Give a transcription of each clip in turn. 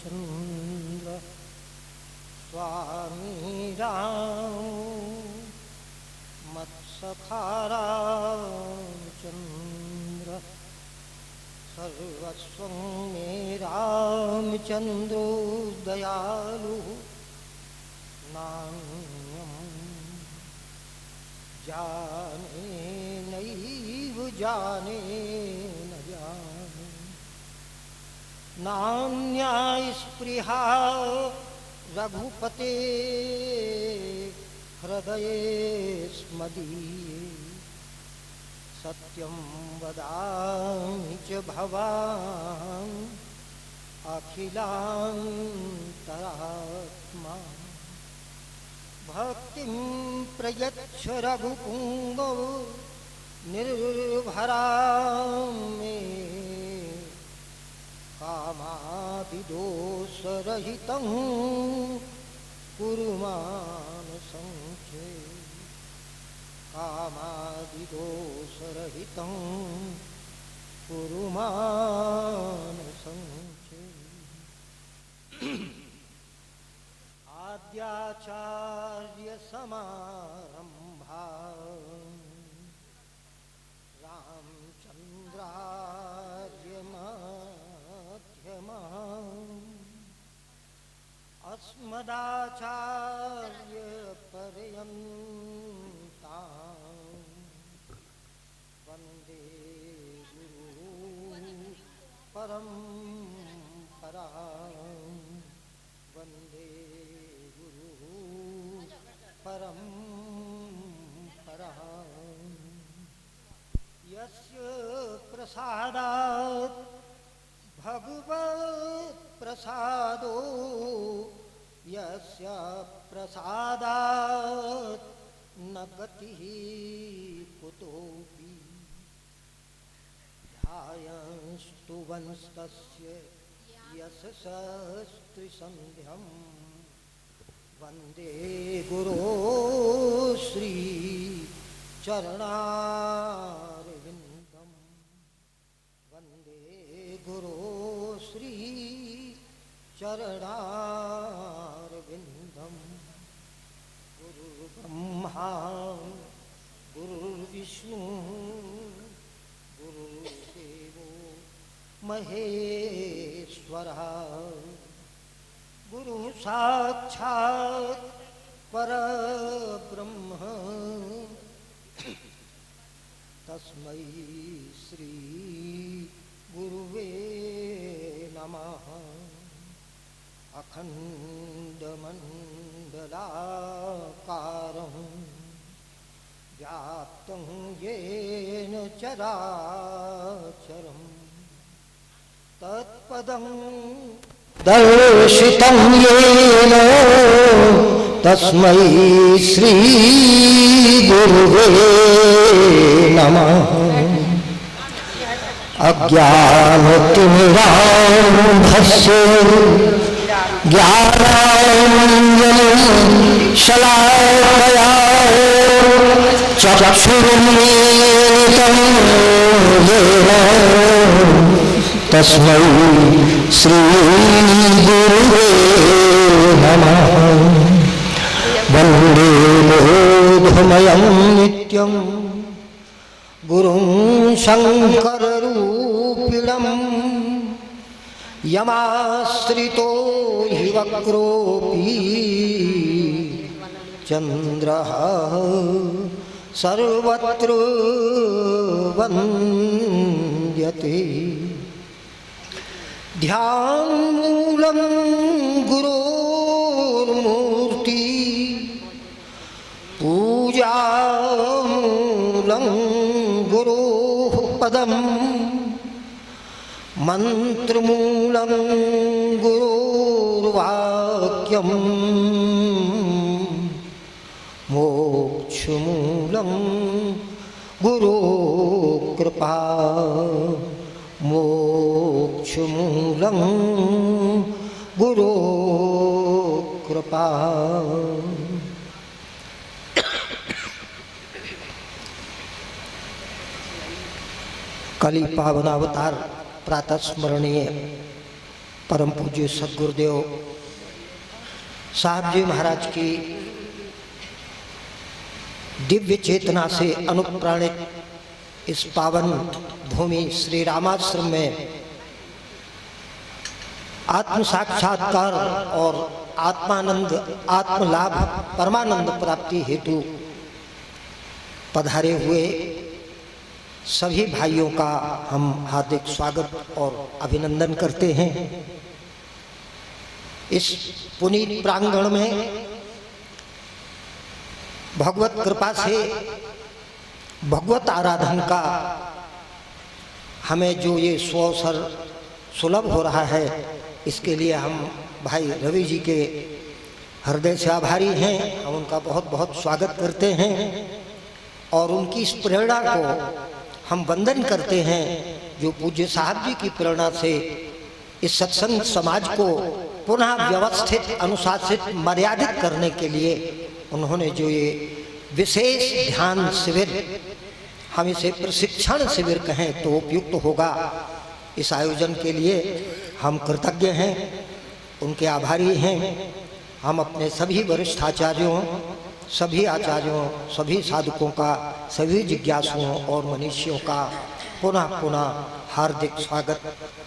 रामचंद्र स्वामी राम मत्सखा रामचंद्र सर्वस्वं मे रामचंद्रो दयालु नान्यं जाने नैव जाने न जाने नान्या स्पृहा रघुपते हृदये स्मदीये सत्यं वदामि च भवान् अखिलान्तरात्मा भक्तिं प्रयच्छ रघुपुङ्गो निर्भरां मे कामादिदोषरहितं कुरु मानसं कामादिदोषरहितं कुरु मानसं आद्याचार्यसमारम्भा रामचन्द्रार्यमध्यमाम् अस्मदाचार्यपर्यन्तां वन्दे गुरुं परम्परां वन्दे गुरुं परम्परां यस्य प्रसादात् भगवत् प्रसादो यस्य प्रसादात् न गतिः कुतोऽपि ध्यायन्तु वंस्तस्य यशस्त्रिसन्ध्यं वन्दे गुरो श्री चरणारविन्दं वन्दे गुरो श्री चरणारविन्दं गुरुर्ब्रह्मा गुरुर्विष्णु गुरुर्देवो महेश्वरः गुरुः साक्षात् परब्रह्म तस्मै श्री गुरुवे नमः अखण्डमण्डलाकारं व्याप्तं येन चराचरं तत्पदं दर्शितं येन तस्मै श्री गुरुवे नमः अज्ञानतिमिरान्धस्य ज्ञानाञ्जनशलाकया चक्षुरुन्मीलितं येन तस्मै श्रीगुरुवे नमः वन्दे बोधमयं नित्यं गुरुं शङ्कररूपिणं यमाश्रितो हि वक्रोऽपि चन्द्रः सर्वत्र वन्द्यते ध्यानमूलं गुरोर्मूर्ति पूजामूलं गुरोः पदम् मंत्रमूलं गुरोर्वाक्यं मोक्षमूलं गुरोकृपा मोक्षमूलं गुरोकृपा कली पावनावतार प्रातः स्मरणीय परम पूज्य सद्गुरुदेव साहब जी महाराज की दिव्य चेतना से अनुप्राणित इस पावन भूमि श्री रामाश्रम में आत्म साक्षात्कार और आत्मानंद आत्मलाभ परमानंद प्राप्ति हेतु पधारे हुए सभी भाइयों का हम हार्दिक स्वागत और अभिनंदन करते हैं। इस पुनीत प्रांगण में भगवत कृपा से भगवत आराधन का हमें जो ये सुअवसर सुलभ हो रहा है, इसके लिए हम भाई रवि जी के हृदय से आभारी हैं। हम उनका बहुत बहुत स्वागत करते हैं और उनकी इस प्रेरणा को हम वंदन करते हैं जो पूज्य साहब जी की प्रेरणा से इस सत्संग समाज को पुनः व्यवस्थित, अनुशासित, मर्यादित करने के लिए उन्होंने जो ये विशेष ध्यान शिविर, हम इसे प्रशिक्षण शिविर कहें तो उपयुक्त होगा, इस आयोजन के लिए हम कृतज्ञ हैं, उनके आभारी हैं। हम अपने सभी वरिष्ठ आचार्यों, सभी आचार्यों, सभी साधकों का, सभी जिज्ञासुओं और मनीषियों का पुनः पुनः हार्दिक स्वागत,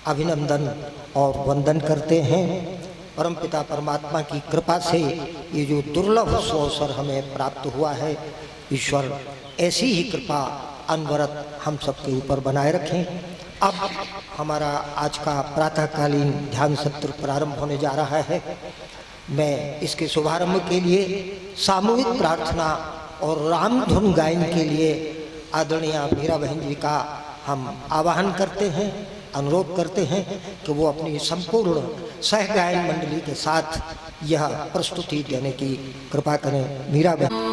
अभिनंदन और वंदन करते हैं। परमपिता परमात्मा की कृपा से ये जो दुर्लभ अवसर हमें प्राप्त हुआ है, ईश्वर ऐसी ही कृपा अनवरत हम सबके ऊपर बनाए रखें। अब हमारा आज का प्रातःकालीन ध्यान सत्र प्रारंभ होने जा रहा है। मैं इसके शुभारंभ के लिए सामूहिक प्रार्थना और राम धुन गायन के लिए आदरणीय मीरा बहन जी का हम आवाहन करते हैं, अनुरोध करते हैं कि वो अपनी संपूर्ण सह गायन मंडली के साथ यह प्रस्तुति देने की कृपा करें। मीरा बहन।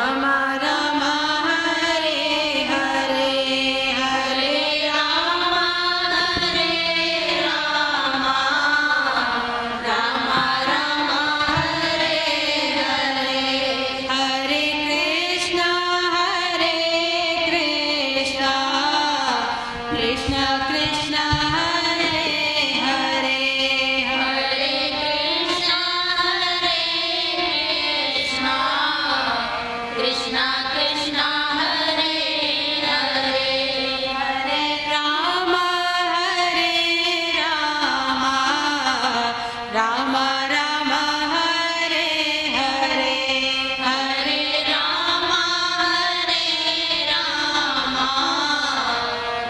राम राम हरे हरे हरे राम हरे राम राम राम हरे हरे हरे कृष्णा कृष्ण कृष्ण हरे हरे हरे कृष्णा कृष्ण कृष्ण हरे हरे हरे राम राम राम हरे हरे हरे राम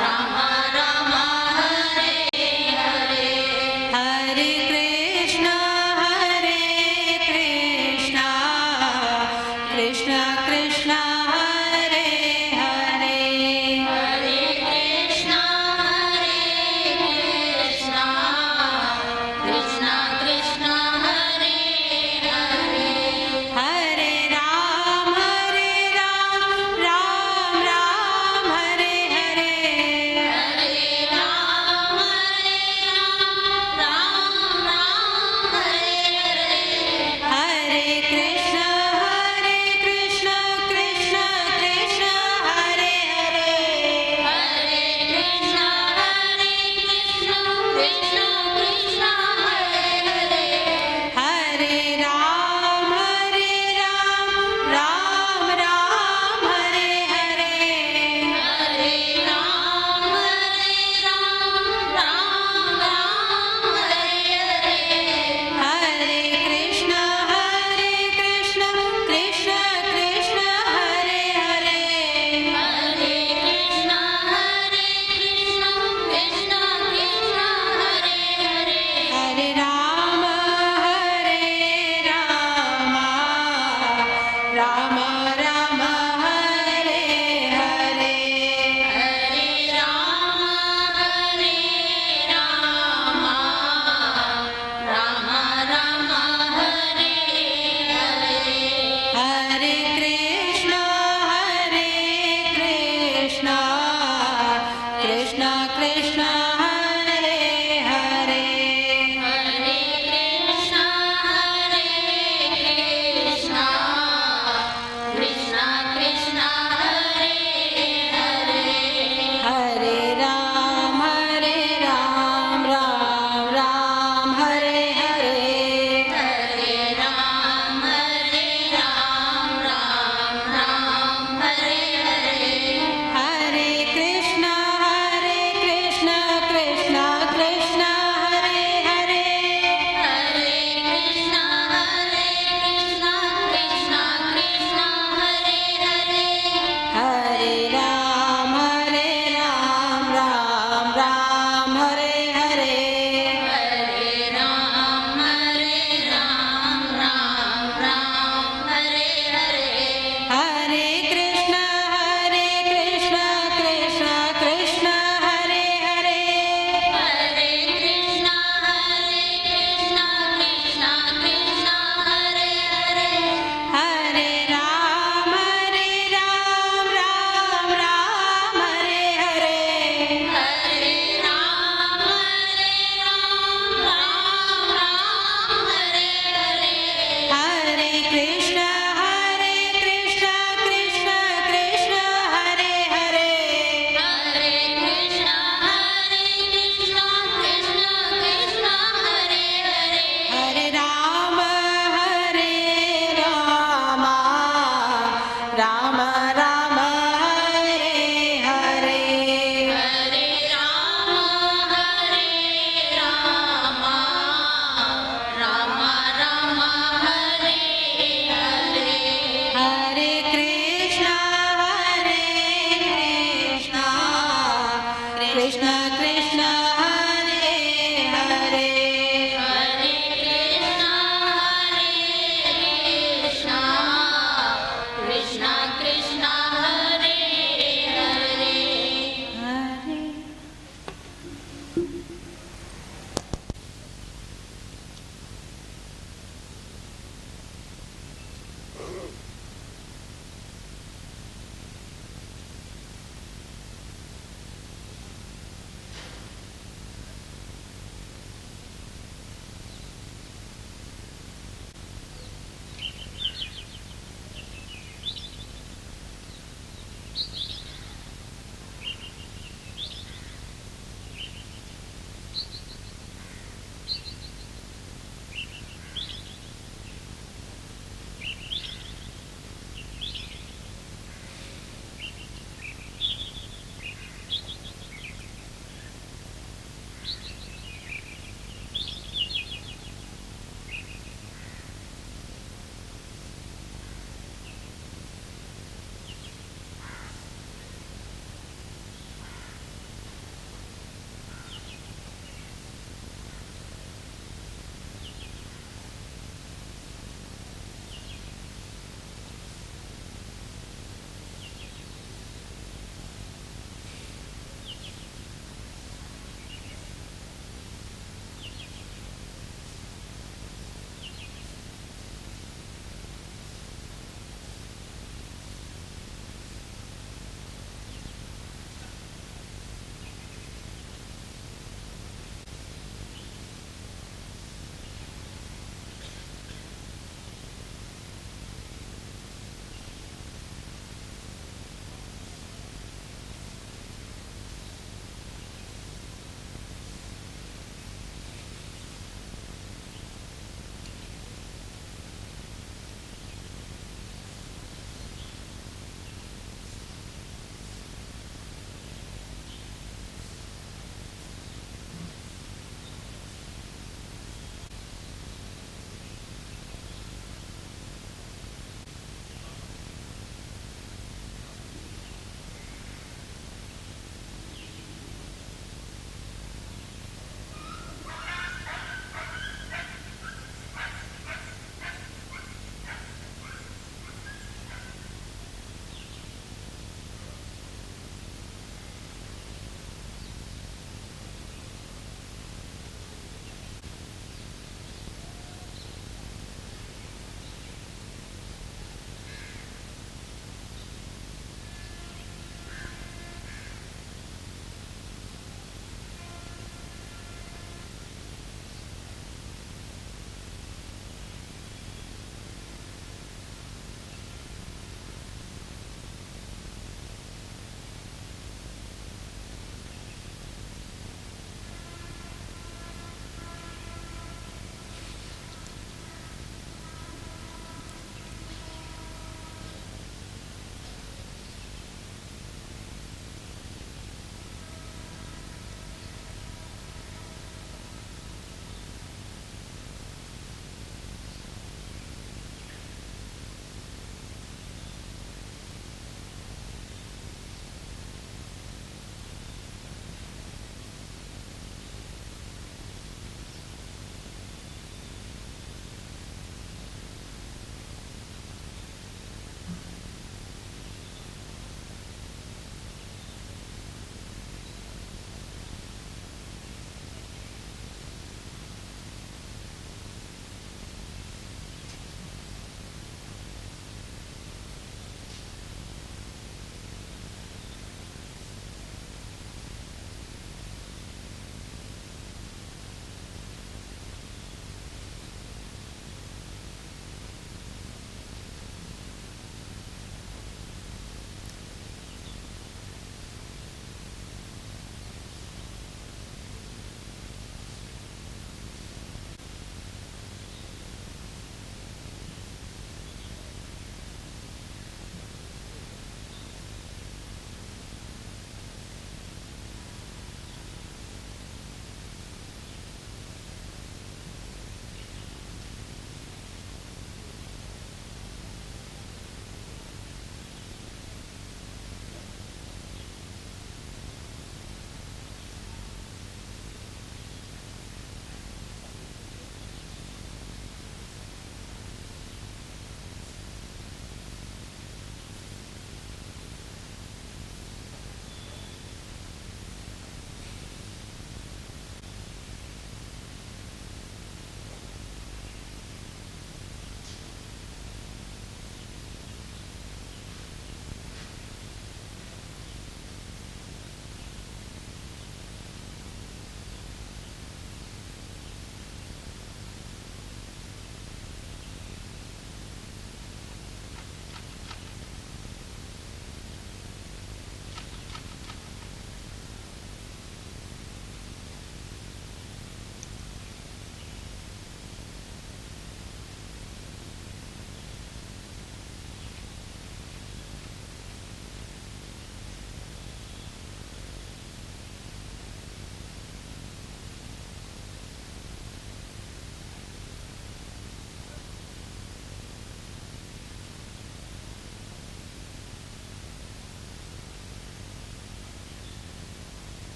राम राम हरे हरे हरे कृष्ण कृष्ण कृष्ण हरे हरे हरे कृष्ण कृष्ण कृष्ण हरे हरे हरे राम राम राम हरे हरे हरे राम राम हरे हरे हरे कृष्ण कृष्ण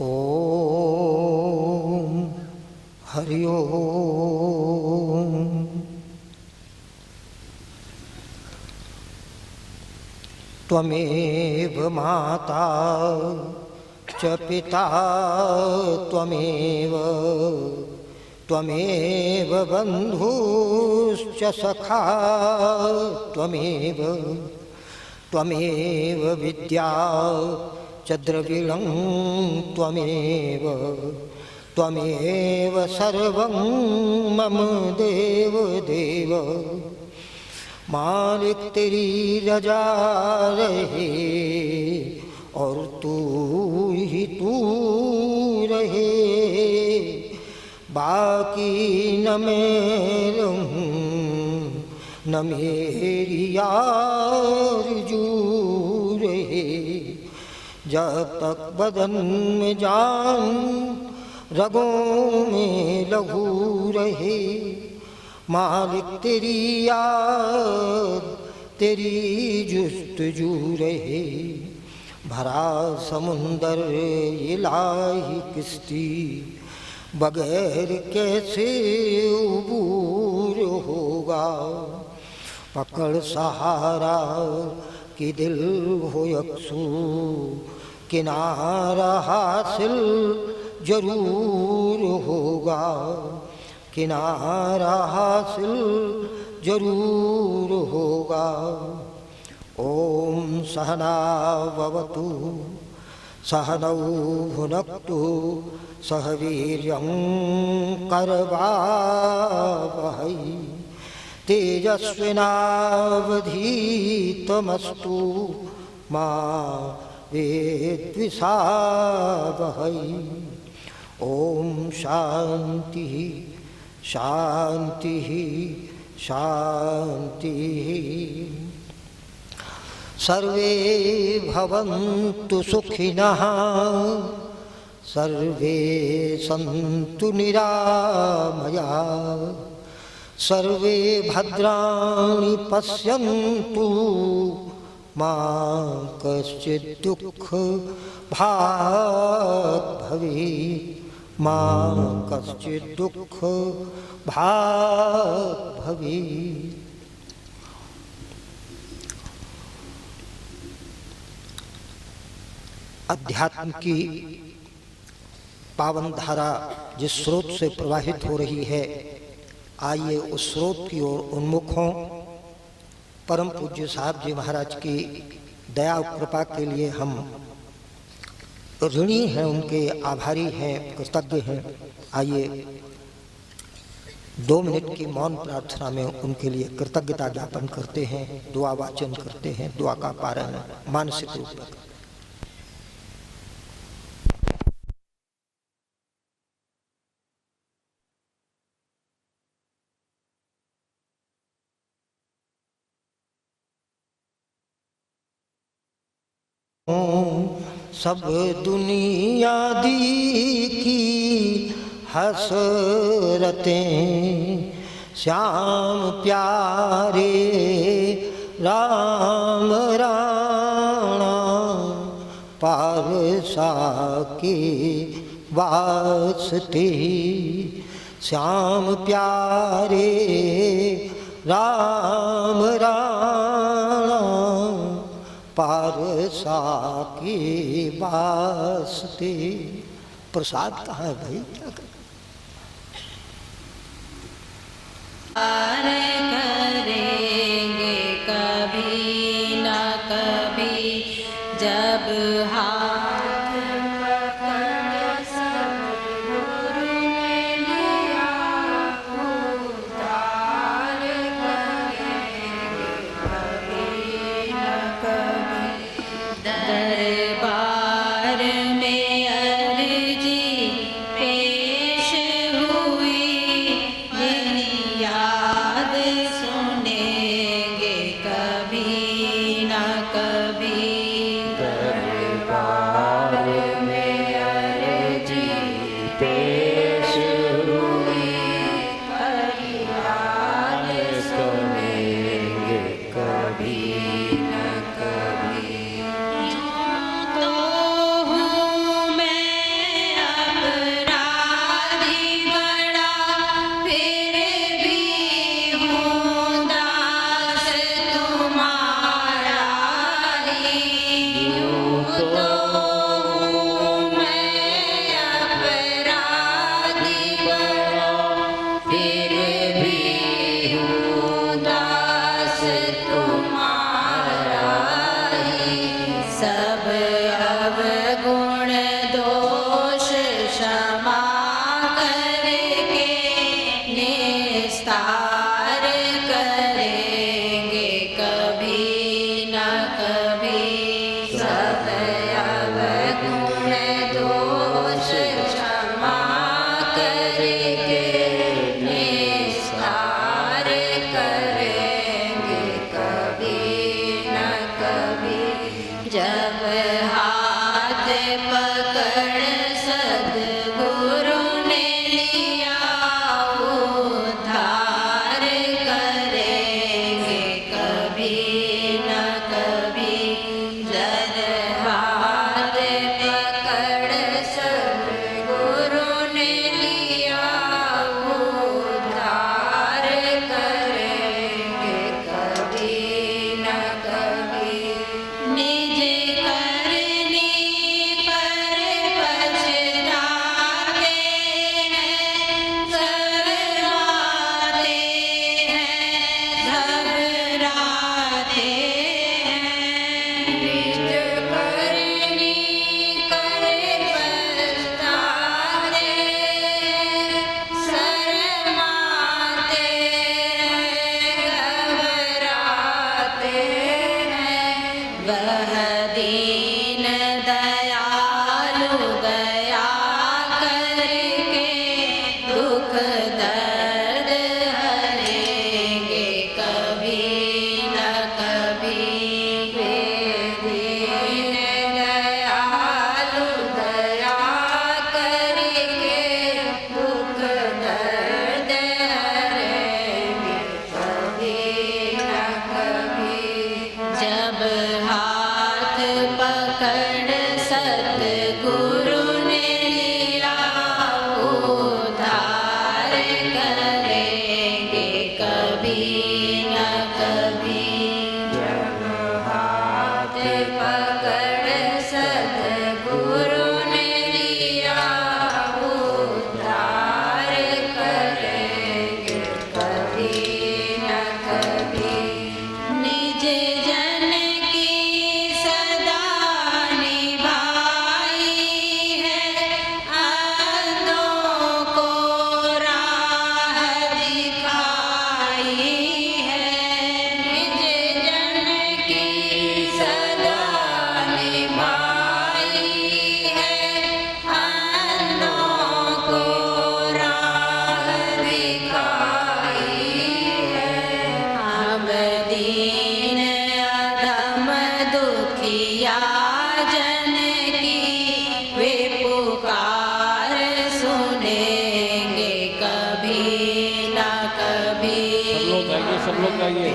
ओम हरि ओम। त्वमेव माता च पिता त्वमेव, त्वमेव बन्धुश्च सखा त्वमेव, त्वमेव विद्या च द्रविणं त्वमेव, त्वमेव सर्वं मम देव देव। मालिक तेरी रजा रहे और तू ही तू रहे, बाकी न मैं रहूं न मेरी आरज़ू रहे। जब तक बदन में जान रगों में लहू रहे, मालिक तेरी याद तेरी जुस्तजू रहे। भरा समुंदर इलाही किश्ती बगैर कैसे उबूर होगा। पकड़ सहारा कि दिल हो यकसू, किनारा हासिल जरूर होगा, किनारा हासिल जरूर होगा। ओम सहना भवतु सहनौ भुनक्तु सह वीर्यं करवावहै, तेजस्विनावधीतमस्तु मा विद्विषावहै। ओम शांति शांति शांति। सर्वे भवन्तु सुखिनः सर्वे सन्तु निरामयाः, सर्वे भद्राणि पश्यन्तु मा कश्चित् दुःखभाग् भवेत्, मा कश्चित् दुःखभाग् भवेत्। अध्यात्म की पावन धारा जिस स्रोत से प्रवाहित हो रही है, आइए उस स्रोत की ओर उन्मुख हों। परम पूज्य साहब जी महाराज की दया और कृपा के लिए हम ऋणी हैं, उनके आभारी हैं, कृतज्ञ हैं। आइए 2 मिनट की मौन प्रार्थना में उनके लिए कृतज्ञता ज्ञापन करते हैं, दुआ वाचन करते हैं, दुआ का पारण मानसिक रूप में। सब दुनिया की हसरतें श्याम प्यारे राम राणा, पारसा के वास्ते श्याम प्यारे राम राणा, पारसा के वास्ते। प्रसाद कहाँ है भाई? क्या कर करेंगे कभी न कभी, जब हाथ सद्गुरु ने लिया उद्धार, करेंगे कभी न कभी। दरबार में अर्जी पेश हुई, याद सुनेंगे कभी न कभी। दरबार में अर्जी पेश हुई, याद सुनेंगे कभी न कभी। यूं तो जन की वे पुकार सुनेंगे कभी न कभी। सब लोग गाइए।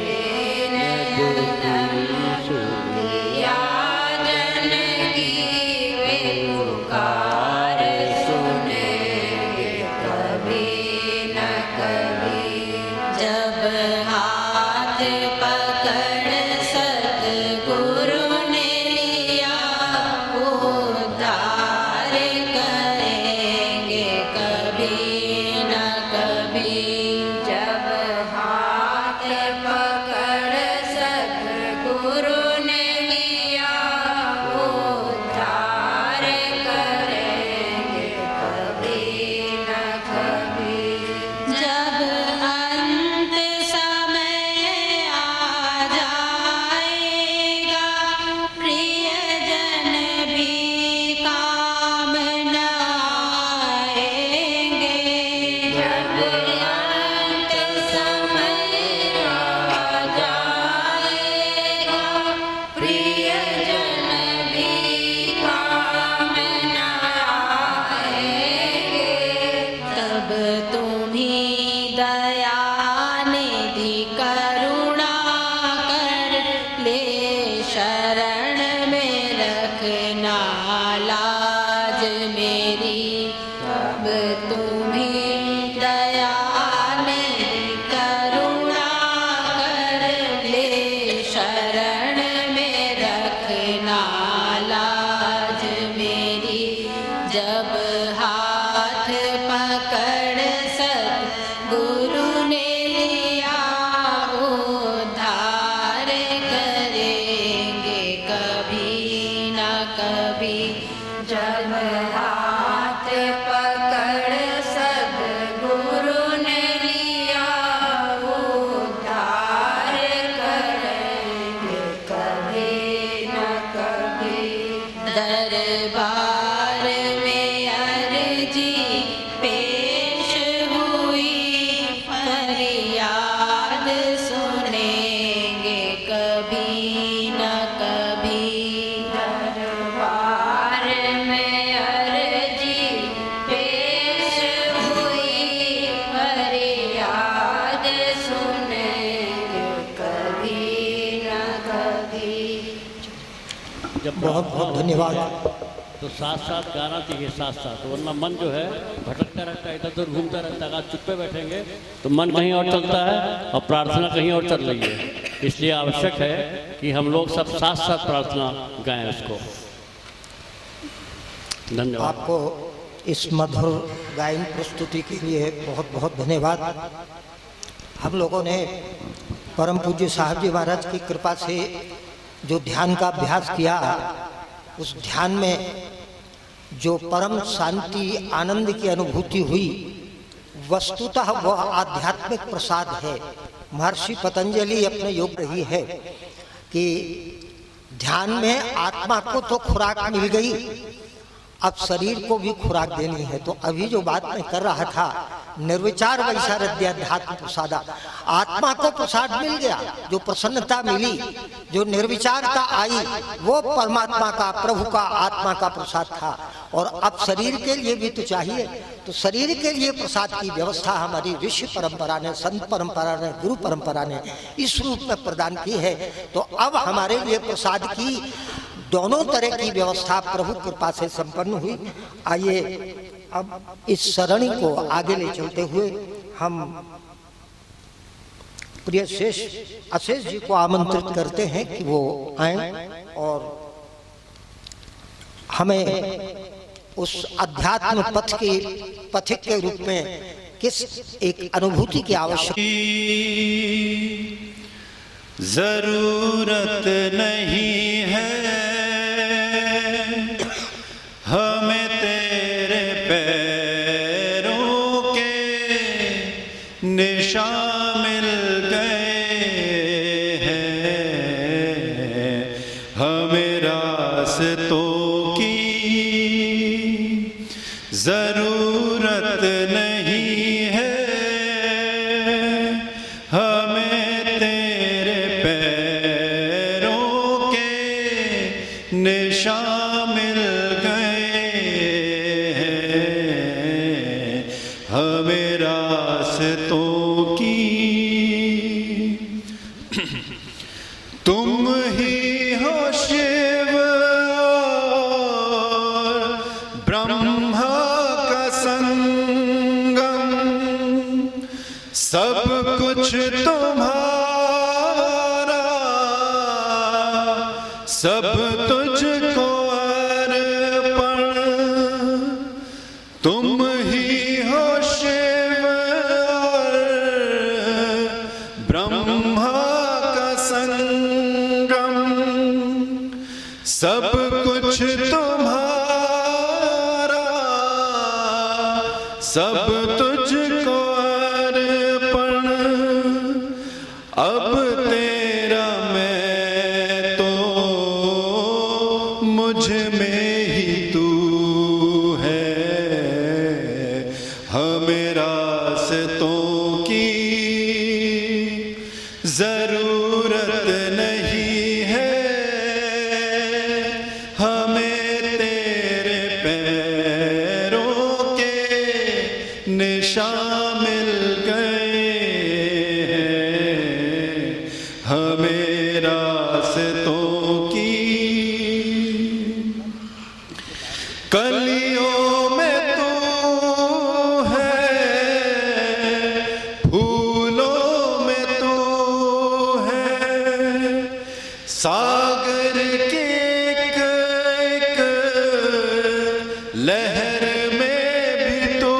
या जन की वे पुकार सुनेंगे कभी न कभी। जब हाथ पकड़ सतगुरु ने लिया उद्धार करेंगे कभी न कभी। जब हाथ पकड़ सतगुरु ने लिया उद्धार करेंगे कभी न कभी। जब अंत समय आ जाएगा प्रियजन भी काम न आएंगे। जब अंत समय आ जाएगा प्रियजन भी काम न आएंगे। तब तुम्हीं दया निधि करुणा कर ले शरण में रखना लाज मेरी। तब तुम्हीं दया निधि करुणा कर ले शरण में रखना लाज मेरी। जब हाथ पकड़ सतगुरु ने लिया उद्धार करेंगे कभी न कभी। जब हाथ पकड़ सतगुरु ने लिया उद्धार करेंगे कभी न कभी। दरबार में अर्जी पेश हुई फरियाद सुनेंगे कभी न कभी। दरबार में अर्जी पेश हुई फरियाद सुनेंगे कभी न कभी। जब बहुत बहुत धन्यवाद। तो साथ साथ गाना चाहिए, साथ साथ, वरना मन जो है भटकता रहता है, इधर उधर घूमता रहता है। अगर चुप पे बैठेंगे तो मन कहीं और चलता है और प्रार्थना कहीं और चल रही है। इसलिए आवश्यक है कि हम लोग सब साथ साथ प्रार्थना गाएं उसको। धन्यवाद। आपको इस मधुर गायन प्रस्तुति के लिए बहुत बहुत धन्यवाद। हम लोगों ने परम पूज्य साहब जी महाराज की कृपा से जो ध्यान का अभ्यास किया, उस ध्यान में जो परम शांति आनंद की अनुभूति हुई, वस्तुतः वह आध्यात्मिक प्रसाद है। महर्षि पतंजलि अपने योग रही है कि ध्यान में आत्मा को तो खुराक मिल गई, अब शरीर को भी खुराक देनी है। तो अभी जो बात मैं कर रहा था, निर्विचार वैशारध्यात्म प्रसादा, आत्मा को प्रसाद मिल गया, जो प्रसन्नता मिली, जो निर्विचारता आई, वो परमात्मा का, प्रभु का, आत्मा का प्रसाद था। और अब शरीर के लिए भी तो चाहिए, तो शरीर के लिए प्रसाद की व्यवस्था हमारी ऋषि परंपरा ने, संत परंपरा ने, गुरु परंपरा ने इस रूप में प्रदान की है। तो अब हमारे लिए प्रसाद की दोनों तरह की व्यवस्था प्रभु कृपा से संपन्न हुई। आइए अब इस सरणी को आगे ले चलते हुए हम प्रिय अशेष जी को आमंत्रित करते हैं कि वो आए और हमें उस अध्यात्म पथ के पथिक के रूप में किस एक अनुभूति की आवश्यकता। जरूरत नहीं है हमें तेरे पैरों के निशान मिल गए हैं, हमें रास्तों की जरूरत नहीं है, हमें तेरे पैरों के निशान निशान मिल गए हैं हमें रास्तों की। तुम ही हो शिव और ब्रह्मा का संगम, सब कुछ तुम्हारा, सब तुझको अर्पण। तुम ही हो शिव और ब्रह्मा का संगम, सब कुछ तुम्हारा, सब तुझको अर्पण। अब तेरा मैं तो मुझ में ही तू है, हमें रास्तों की जरूरत नहीं है, हमें तेरे पैरों के निशान मिल गए हैं हमें रास्तों की। कलियों में तू है, फूलों में तू है, सागर की एक एक लहर में भी तू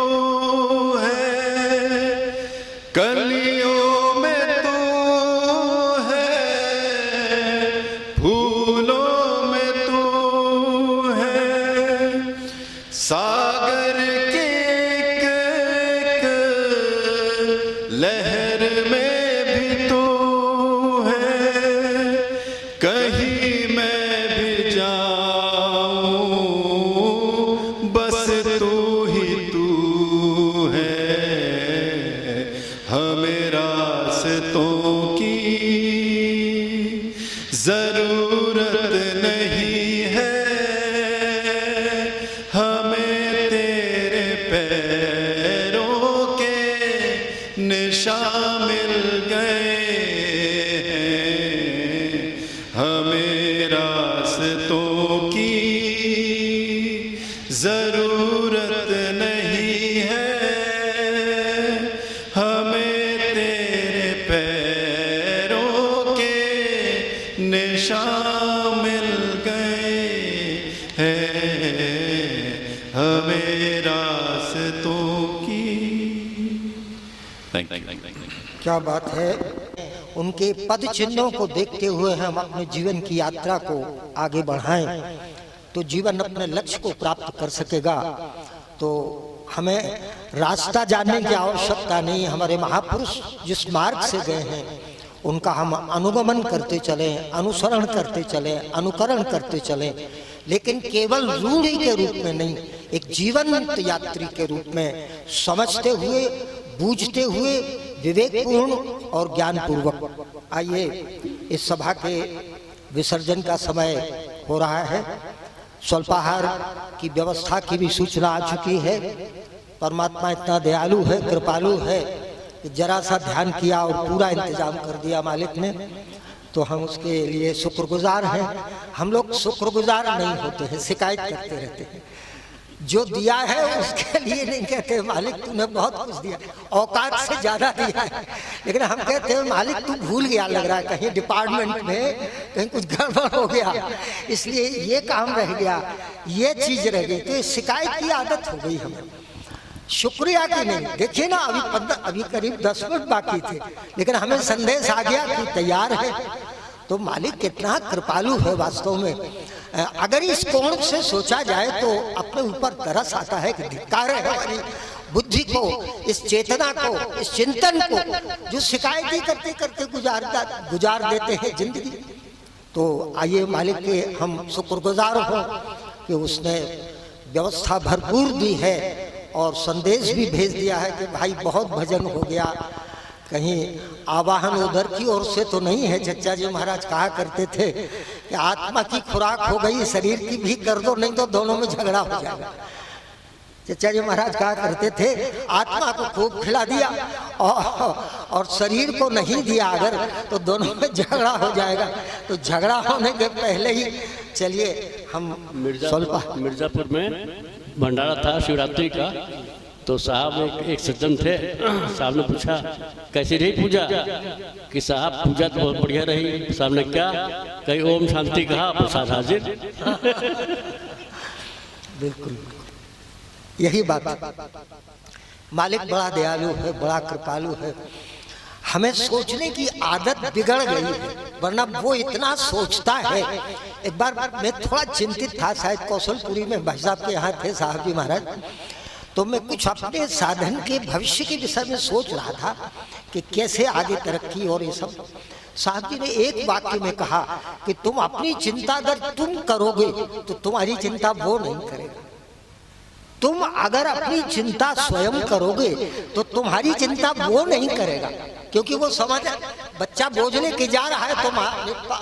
है। कलियों में तू है, फूलों में तू है, सागर की एक एक लहर में भी तू है। कहीं मैं भी जाऊं बस तू ही तू है, हमें रास्तों की जरूरत नहीं है, हमें तेरे पैरों के निशान मिल गए हैं, हमें रास्तों की जरूरत नहीं है, हमें तेरे पैरों के निशान मिल गए हैं, हमें रास्तों की। क्या बात है। उनके पद चिन्हों को देखते हुए हम अपने जीवन की यात्रा को आगे बढ़ाएं तो जीवन अपने लक्ष्य को प्राप्त कर सकेगा। तो हमें रास्ता जानने की आवश्यकता नहीं। हमारे महापुरुष जिस मार्ग से गए हैं उनका हम अनुगमन करते चलें, अनुसरण करते चलें, अनुकरण करते चलें, लेकिन केवल रूढ़ी के रूप में नहीं, एक जीवंत यात्री के रूप में समझते हुए, बूझते हुए, विवेकपूर्ण और ज्ञानपूर्वक। आइए, इस सभा के विसर्जन का समय हो रहा है। स्वल्पाहार की व्यवस्था की भी सूचना आ चुकी है। परमात्मा इतना दयालु है, कृपालु है कि जरा सा ध्यान किया और पूरा इंतजाम कर दिया मालिक ने, तो हम उसके लिए शुक्रगुजार हैं। हम लोग शुक्रगुजार नहीं होते हैं, शिकायत करते रहते हैं। जो दिया है उसके लिए नहीं कहते मालिक तूने बहुत कुछ दिया, औकात से ज्यादा दिया है, लेकिन हम कहते हैं मालिक तू भूल गया, लग रहा है कहीं डिपार्टमेंट में कहीं कुछ गड़बड़ हो गया, इसलिए ये काम रह गया, ये चीज रह गई। तो शिकायत की आदत हो गई हमें, शुक्रिया की नहीं। देखिए ना, अभी करीब 10 मिनट बाकी थे, लेकिन हमें संदेश आ गया कि तैयार है। तो मालिक कितना कृपालु है वास्तव में। अगर इस कोण से सोचा जाए तो अपने ऊपर तरस आता है कि धिक्कार है हमारी बुद्धि को, इस चेतना को, इस चिंतन को, जो शिकायती करते करते गुजार देते हैं जिंदगी। तो आइए मालिक के हम शुक्रगुजार हों कि उसने व्यवस्था भरपूर दी है और संदेश भी भेज दिया है कि भाई बहुत भजन हो गया, कहीं आवाहन उधर की ओर से तो नहीं है। चचा जी महाराज कहा करते थे कि आत्मा की खुराक हो गई, शरीर की भी कर दो, नहीं तो दोनों में झगड़ा हो जाएगा। चचा जी महाराज कहा करते थे आत्मा को खूब खिला दिया और शरीर को नहीं दिया अगर, तो दोनों में झगड़ा हो जाएगा। तो झगड़ा होने के पहले ही चलिए हम मिर्जापुर में भंडारा था शिवरात्रि का। तो साहब एक सज्जन थे, साहब ने पूछा कैसी रही पूजा, कि साहब पूजा तो बहुत बढ़िया रही। साहब ने क्या कहीं ओम शांति कहा, प्रसाद हाजिर। बिल्कुल यही बात है। मालिक बड़ा दयालु है, बड़ा कृपालु है। हमें सोचने की आदत बिगड़ गई है, वरना वो इतना सोचता है। एक बार मैं थोड़ा चिंतित था, शायद कौशलपुरी में भाई साहब के यहाँ थे साहब जी महाराज, तो मैं कुछ अपने साधन के भविष्य के विषय में सोच रहा था कि कैसे आगे तरक्की और ये सब। साहब जी ने एक वाक्य में कहा कि तुम अपनी चिंता अगर तुम करोगे तो तुम्हारी चिंता वो नहीं करेगा। तुम अगर अपनी चिंता स्वयं करोगे तो तुम्हारी चिंता वो नहीं करेगा, क्योंकि वो समझ बच्चा बोझ लेके जा रहा है तो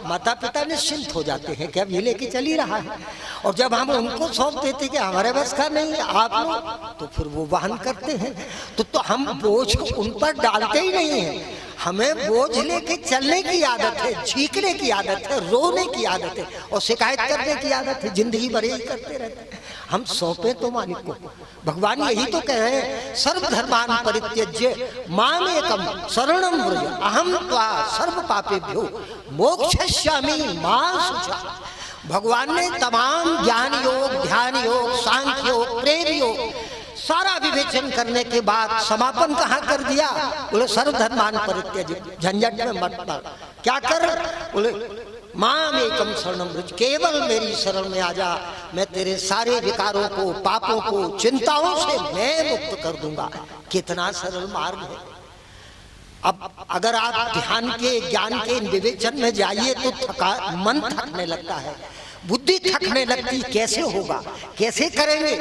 माता पिता निश्चिंत हो जाते हैं कि अब ये लेके चल ही रहा है। और जब हम उनको सौंप देते कि हमारे बस का नहीं आप लोग, तो फिर वो वहन करते हैं। तो हम बोझ को उन पर डालते ही नहीं है। हमें बोझ लेके चलने की आदत है, चीखने की आदत है, रोने की आदत है और शिकायत करने की आदत है। जिंदगी भर यही करते रहते हैं। हम सौंपे तो मालिक को। भगवान यही तो कह रहे हैं सर्वधर्मान परित्यज्य माम एकम शरणम व्रज अहम त्वा सर्व पापेभ्यो मोक्षयिष्यामि मा शुचा। भगवान ने तमाम ज्ञान योग, ध्यान योग, सांख्य योग, प्रेम योग सारा विवेचन करने के बाद समापन कहाँ कर दिया? बोले सर्वधर्मान परित्यज्य, झंझट में मत पड़। क्या कर? बोले माम एकम शरणम व्रज, केवल मेरी शरण में आ जा, मैं तेरे सारे विकारों को, पापों को, चिंताओं से मैं मुक्त कर दूंगा। कितना सरल मार्ग है। अब अगर आप ध्यान के, ज्ञान के, विवेचन में जाइए तो मन थकने लगता है, बुद्धि थकने लगती। कैसे होगा, कैसे करेंगे?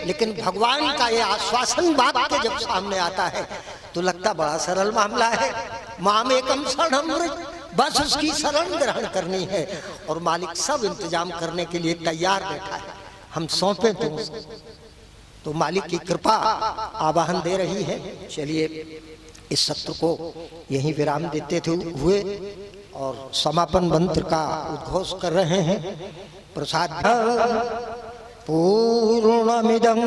लेकिन भगवान का ये आश्वासन वाक्य जब सामने आता है तो लगता बड़ा सरल मामला है। माम एकम शरणम व्रज, बस उसकी शरण ग्रहण करनी है और मालिक सब इंतजाम करने के लिए तैयार बैठा है। हम सौंपे तो मालिक की कृपा आवाहन दे रही है। चलिए इस सत्र को यहीं विराम देते हुए और समापन मंत्र का उद्घोष कर रहे हैं। प्रसाद पूर्णमिदं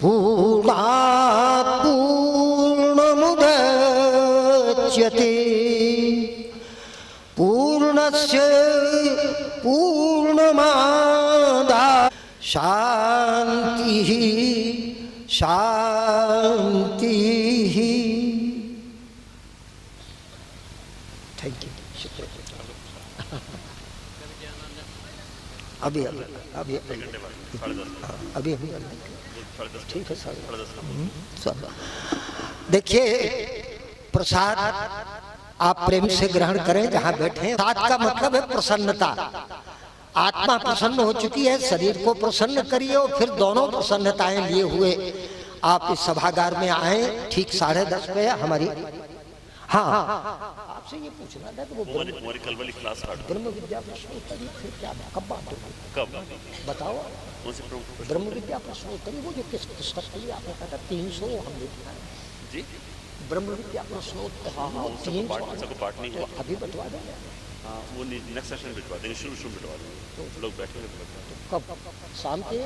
पूर्णात् पूर्णमुदच्यते पूर्णस्य पूर्णमादाय शान्तिः शान्तिः। Thank you. अभी ठीक है सर। देखिए प्रसाद आप प्रेम से ग्रहण करें जहां बैठे। साथ का मतलब है प्रसन्नता। आत्मा प्रसन्न हो चुकी है, शरीर को प्रसन्न करिए और फिर दोनों प्रसन्नताएं लिए हुए आप इस सभागार में आए। ठीक 10:30 पे हमारी आपसे ये पूछना था कि वो हमारी कल वाली क्लास ब्रह्म विद्या प्रश्नोत्तरी फिर क्या कब बात होगी? कब बताओ। ब्रह्म विद्या प्रश्नोत्तरी वो जो किस पुस्तक के लिए आपने कहा था 300 हम लिखना है जी। ब्रह्म विद्या प्रश्नोत्तरी 300 पार्ट नहीं है, अभी बतवा देंगे। हाँ वो नेक्स्ट सेशन भिजवा देंगे, शुरू भिजवा देंगे। लोग बैठे कब शाम के